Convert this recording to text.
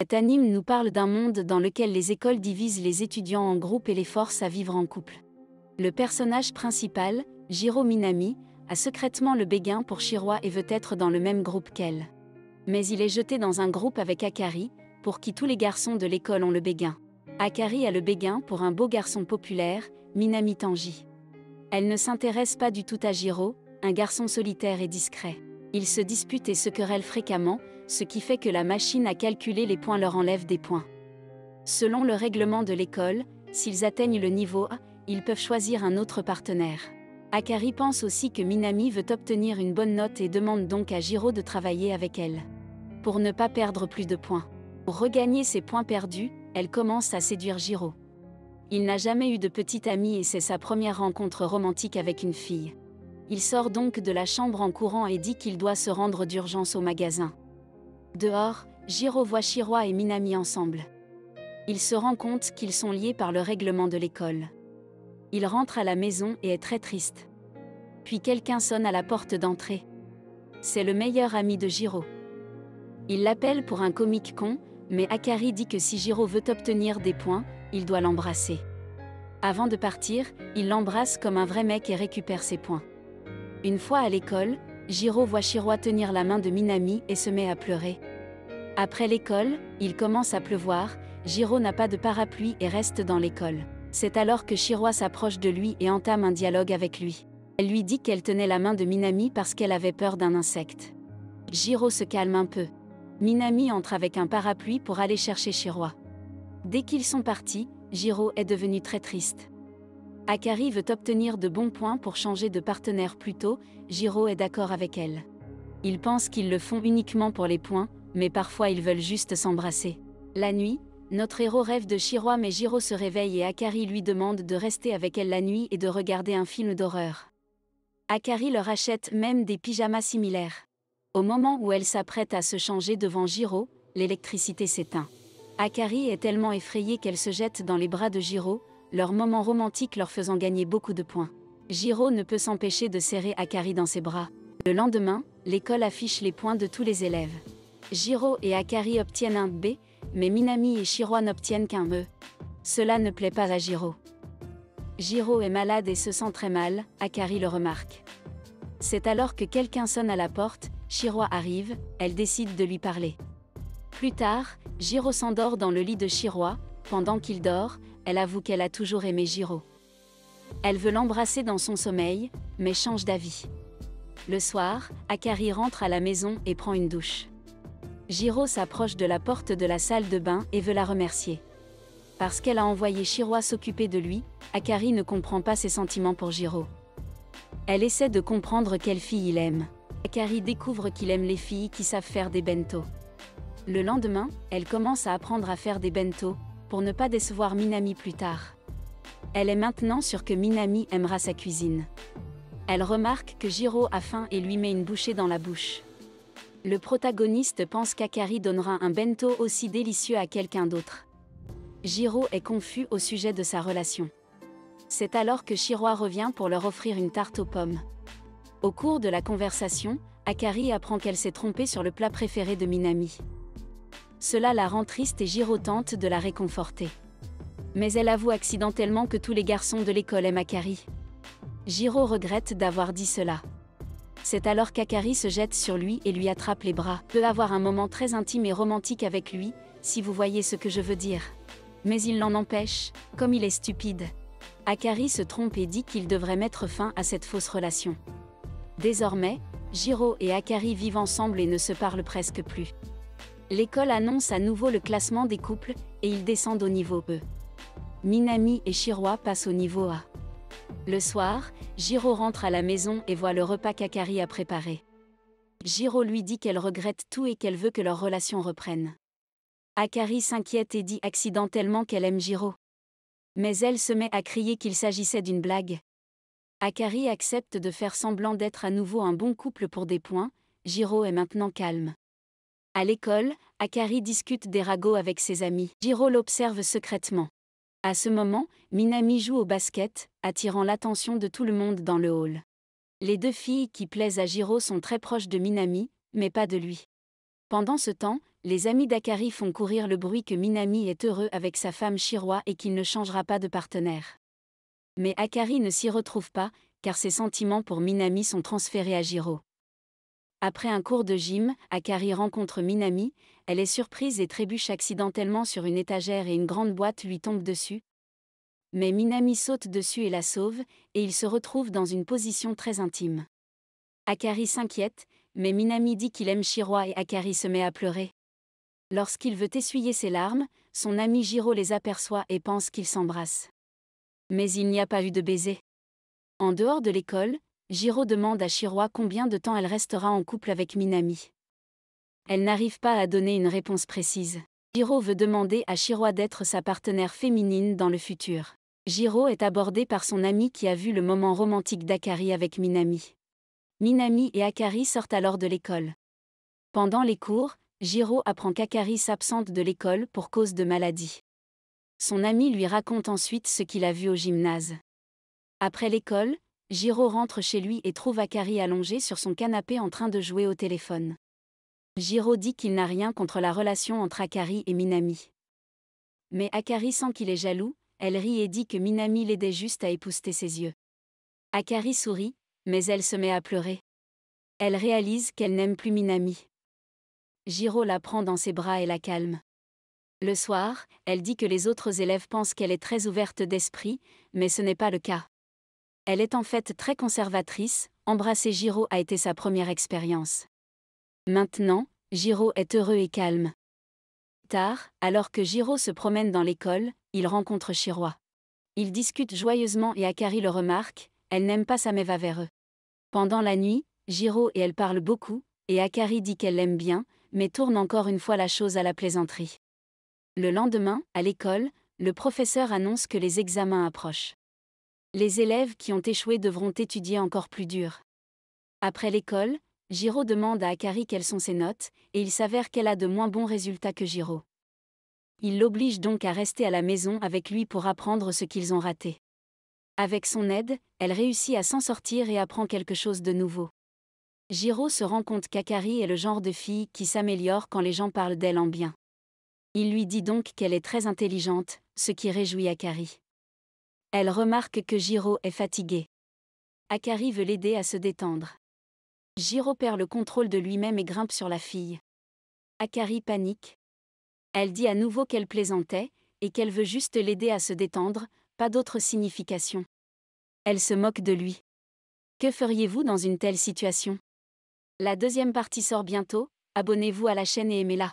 Cet anime nous parle d'un monde dans lequel les écoles divisent les étudiants en groupes et les forcent à vivre en couple. Le personnage principal, Jiro Minami, a secrètement le béguin pour Shiroi et veut être dans le même groupe qu'elle. Mais il est jeté dans un groupe avec Akari, pour qui tous les garçons de l'école ont le béguin. Akari a le béguin pour un beau garçon populaire, Minami Tanji. Elle ne s'intéresse pas du tout à Jiro, un garçon solitaire et discret. Ils se disputent et se querellent fréquemment, ce qui fait que la machine à calculer les points leur enlève des points. Selon le règlement de l'école, s'ils atteignent le niveau A, ils peuvent choisir un autre partenaire. Akari pense aussi que Minami veut obtenir une bonne note et demande donc à Jiro de travailler avec elle. Pour ne pas perdre plus de points. Pour regagner ses points perdus, elle commence à séduire Jiro. Il n'a jamais eu de petite amie et c'est sa première rencontre romantique avec une fille. Il sort donc de la chambre en courant et dit qu'il doit se rendre d'urgence au magasin. Dehors, Jiro voit Shiroi et Minami ensemble. Il se rend compte qu'ils sont liés par le règlement de l'école. Il rentre à la maison et est très triste. Puis quelqu'un sonne à la porte d'entrée. C'est le meilleur ami de Jiro. Il l'appelle pour un comique con, mais Akari dit que si Jiro veut obtenir des points, il doit l'embrasser. Avant de partir, il l'embrasse comme un vrai mec et récupère ses points. Une fois à l'école, Jiro voit Shiroi tenir la main de Minami et se met à pleurer. Après l'école, il commence à pleuvoir, Jiro n'a pas de parapluie et reste dans l'école. C'est alors que Shiroi s'approche de lui et entame un dialogue avec lui. Elle lui dit qu'elle tenait la main de Minami parce qu'elle avait peur d'un insecte. Jiro se calme un peu. Minami entre avec un parapluie pour aller chercher Shiroi. Dès qu'ils sont partis, Jiro est devenu très triste. Akari veut obtenir de bons points pour changer de partenaire plus tôt, Jiro est d'accord avec elle. Ils pensent qu'ils le font uniquement pour les points, mais parfois ils veulent juste s'embrasser. La nuit, notre héros rêve de Shiroi mais Jiro se réveille et Akari lui demande de rester avec elle la nuit et de regarder un film d'horreur. Akari leur achète même des pyjamas similaires. Au moment où elle s'apprête à se changer devant Jiro, l'électricité s'éteint. Akari est tellement effrayée qu'elle se jette dans les bras de Jiro, leur moment romantique leur faisant gagner beaucoup de points. Jiro ne peut s'empêcher de serrer Akari dans ses bras. Le lendemain, l'école affiche les points de tous les élèves. Jiro et Akari obtiennent un B, mais Minami et Shiroi n'obtiennent qu'un E. Cela ne plaît pas à Jiro. Jiro est malade et se sent très mal, Akari le remarque. C'est alors que quelqu'un sonne à la porte, Shiroi arrive, elle décide de lui parler. Plus tard, Jiro s'endort dans le lit de Shiroi, pendant qu'il dort, elle avoue qu'elle a toujours aimé Jiro. Elle veut l'embrasser dans son sommeil, mais change d'avis. Le soir, Akari rentre à la maison et prend une douche. Jiro s'approche de la porte de la salle de bain et veut la remercier. Parce qu'elle a envoyé Shiroi s'occuper de lui, Akari ne comprend pas ses sentiments pour Jiro. Elle essaie de comprendre quelle fille il aime. Akari découvre qu'il aime les filles qui savent faire des bento. Le lendemain, elle commence à apprendre à faire des bento, pour ne pas décevoir Minami plus tard. Elle est maintenant sûre que Minami aimera sa cuisine. Elle remarque que Jiro a faim et lui met une bouchée dans la bouche. Le protagoniste pense qu'Akari donnera un bento aussi délicieux à quelqu'un d'autre. Jiro est confus au sujet de sa relation. C'est alors que Shiroi revient pour leur offrir une tarte aux pommes. Au cours de la conversation, Akari apprend qu'elle s'est trompée sur le plat préféré de Minami. Cela la rend triste et Jiro tente de la réconforter. Mais elle avoue accidentellement que tous les garçons de l'école aiment Akari. Jiro regrette d'avoir dit cela. C'est alors qu'Akari se jette sur lui et lui attrape les bras. Peut avoir un moment très intime et romantique avec lui, si vous voyez ce que je veux dire. Mais il l'en empêche, comme il est stupide. Akari se trompe et dit qu'il devrait mettre fin à cette fausse relation. Désormais, Jiro et Akari vivent ensemble et ne se parlent presque plus. L'école annonce à nouveau le classement des couples, et ils descendent au niveau E. Minami et Shiroi passent au niveau A. Le soir, Jiro rentre à la maison et voit le repas qu'Akari a préparé. Jiro lui dit qu'elle regrette tout et qu'elle veut que leur relation reprenne. Akari s'inquiète et dit accidentellement qu'elle aime Jiro. Mais elle se met à crier qu'il s'agissait d'une blague. Akari accepte de faire semblant d'être à nouveau un bon couple pour des points, Jiro est maintenant calme. À l'école, Akari discute des ragots avec ses amis. Jiro l'observe secrètement. À ce moment, Minami joue au basket, attirant l'attention de tout le monde dans le hall. Les deux filles qui plaisent à Jiro sont très proches de Minami, mais pas de lui. Pendant ce temps, les amis d'Akari font courir le bruit que Minami est heureux avec sa femme Shiroi et qu'il ne changera pas de partenaire. Mais Akari ne s'y retrouve pas, car ses sentiments pour Minami sont transférés à Jiro. Après un cours de gym, Akari rencontre Minami, elle est surprise et trébuche accidentellement sur une étagère et une grande boîte lui tombe dessus. Mais Minami saute dessus et la sauve, et ils se retrouvent dans une position très intime. Akari s'inquiète, mais Minami dit qu'il aime Shiroi et Akari se met à pleurer. Lorsqu'il veut essuyer ses larmes, son ami Jiro les aperçoit et pense qu'ils s'embrassent. Mais il n'y a pas eu de baiser. En dehors de l'école, Jiro demande à Shiroi combien de temps elle restera en couple avec Minami. Elle n'arrive pas à donner une réponse précise. Jiro veut demander à Shiroi d'être sa partenaire féminine dans le futur. Jiro est abordé par son ami qui a vu le moment romantique d'Akari avec Minami. Minami et Akari sortent alors de l'école. Pendant les cours, Jiro apprend qu'Akari s'absente de l'école pour cause de maladie. Son ami lui raconte ensuite ce qu'il a vu au gymnase. Après l'école, Jiro rentre chez lui et trouve Akari allongée sur son canapé en train de jouer au téléphone. Jiro dit qu'il n'a rien contre la relation entre Akari et Minami. Mais Akari sent qu'il est jaloux, elle rit et dit que Minami l'aidait juste à épousseter ses yeux. Akari sourit, mais elle se met à pleurer. Elle réalise qu'elle n'aime plus Minami. Jiro la prend dans ses bras et la calme. Le soir, elle dit que les autres élèves pensent qu'elle est très ouverte d'esprit, mais ce n'est pas le cas. Elle est en fait très conservatrice, embrasser Jiro a été sa première expérience. Maintenant, Jiro est heureux et calme. Tard, alors que Jiro se promène dans l'école, il rencontre Shiroi. Ils discutent joyeusement et Akari le remarque, elle n'aime pas sa va vers eux. Pendant la nuit, Jiro et elle parlent beaucoup, et Akari dit qu'elle l'aime bien, mais tourne encore une fois la chose à la plaisanterie. Le lendemain, à l'école, le professeur annonce que les examens approchent. Les élèves qui ont échoué devront étudier encore plus dur. Après l'école, Jiro demande à Akari quelles sont ses notes, et il s'avère qu'elle a de moins bons résultats que Jiro. Il l'oblige donc à rester à la maison avec lui pour apprendre ce qu'ils ont raté. Avec son aide, elle réussit à s'en sortir et apprend quelque chose de nouveau. Jiro se rend compte qu'Akari est le genre de fille qui s'améliore quand les gens parlent d'elle en bien. Il lui dit donc qu'elle est très intelligente, ce qui réjouit Akari. Elle remarque que Jiro est fatigué. Akari veut l'aider à se détendre. Jiro perd le contrôle de lui-même et grimpe sur la fille. Akari panique. Elle dit à nouveau qu'elle plaisantait, et qu'elle veut juste l'aider à se détendre, pas d'autre signification. Elle se moque de lui. Que feriez-vous dans une telle situation ? La deuxième partie sort bientôt, abonnez-vous à la chaîne et aimez-la.